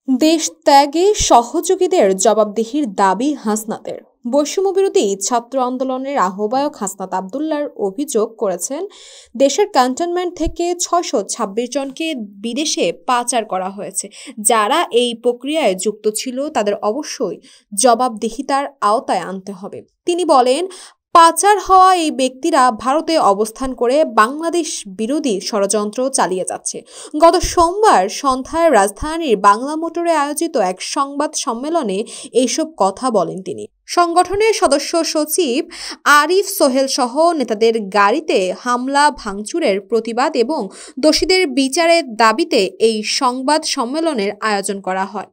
দেশ ত্যাগে সহযোগীদের জবাবদিহির দাবি হাসনাতের। বৈষম্যবিরোধী ছাত্র আন্দোলনের আহ্বায়ক হাসনাত আবদুল্লাহর অভিযোগ করেছেন, দেশের ক্যান্টনমেন্ট থেকে ৬২৬ জনকে বিদেশে পাচার করা হয়েছে। যারা এই প্রক্রিয়ায় যুক্ত ছিল তাদের অবশ্যই জবাবদিহিতার আওতায় আনতে হবে। তিনি বলেন, পাচার হওয়া এই ব্যক্তিরা ভারতে অবস্থান করে বাংলাদেশ বিরোধী ষড়যন্ত্র চালিয়ে যাচ্ছে। গত সোমবার সন্ধ্যায় রাজধানীর বাংলা মোটরে আয়োজিত এক সংবাদ সম্মেলনে এইসব কথা বলেন তিনি। সংগঠনের সদস্য সচিব আরিফ সোহেল সহ নেতাদের গাড়িতে হামলা ভাঙচুরের প্রতিবাদ এবং দোষীদের বিচারের দাবিতে এই সংবাদ সম্মেলনের আয়োজন করা হয়।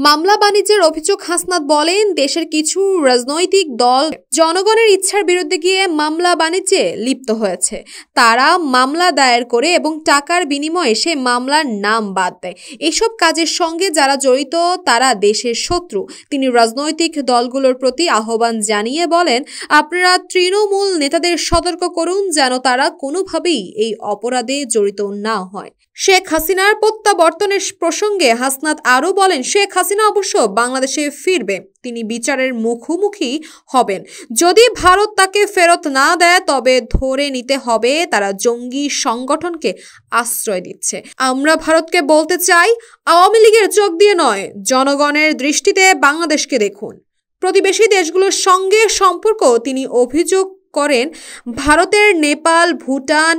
মামলা বাণিজ্যের অভিযোগ হাসনাত বলেন, দেশের কিছু রাজনৈতিক দল জনগণের ইচ্ছার বিরুদ্ধে গিয়ে মামলা বাণিজ্যে লিপ্ত হয়েছে। তারা মামলা দায়ের করে এবং টাকার বিনিময়ে সে মামলার নাম বাদ দেয়। এসব কাজের সঙ্গে যারা জড়িত তারা দেশের শত্রু। তিনি রাজনৈতিক দলগুলোর প্রতি আহ্বান জানিয়ে বলেন, আপনারা তৃণমূল নেতাদের সতর্ক করুন যেন তারা কোনোভাবেই এই অপরাধে জড়িত না হয়। শেখ হাসিনার প্রত্যাবর্তনের প্রসঙ্গে হাসনাত আরও বলেন, শেখ হাসিনা অবশ্য বাংলাদেশে ফিরবে। তিনি বিচারের মুখোমুখি হবেন। যদি ভারত তাকে ফেরত না দেয় তবে ধরে নিতে হবে তারা জঙ্গি সংগঠনকে আশ্রয় দিচ্ছে। আমরা ভারতকে বলতে চাই, আওয়ামী লীগের চোখ দিয়ে নয়, জনগণের দৃষ্টিতে বাংলাদেশকে দেখুন। প্রতিবেশী দেশগুলোর সঙ্গে সম্পর্ক তিনি অভিযোগ করেন, ভারতের নেপাল, ভুটান,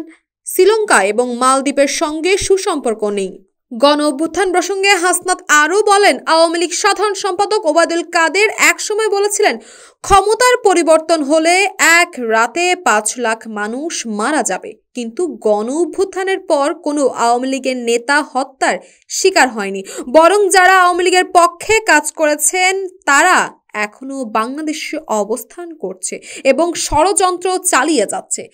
শ্রীলঙ্কা এবং মালদ্বীপের সঙ্গে সুসম্পর্ক নেই। গণ অভ্যুত্থান প্রসঙ্গে হাসনাত আরও বলেন, আওয়ামী লীগ সাধারণ সম্পাদক ওবায়দুল কাদের একসময় বলেছিলেন, ক্ষমতার পরিবর্তন হলে এক রাতে ৫ লাখ মানুষ মারা যাবে। কিন্তু গণ অভ্যুত্থানের পর কোনো আওয়ামী লীগের নেতা হত্যার শিকার হয়নি। বরং যারা আওয়ামী লীগের পক্ষে কাজ করেছেন তারা এখনো বাংলাদেশে অবস্থান করছে এবং ষড়যন্ত্র চালিয়ে যাচ্ছে।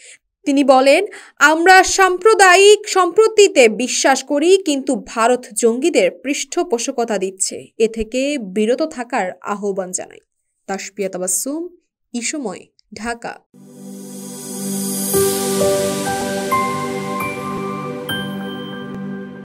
তিনি বলেন, আমরা সাম্প্রদায়িক সম্প্রীতিতে বিশ্বাস করি, কিন্তু ভারত জঙ্গিদের পৃষ্ঠপোষকতা দিচ্ছে। এ থেকে বিরত থাকার আহ্বান জানাই। তাসপিয়া তাবাসসুম, ইসময়, ঢাকা।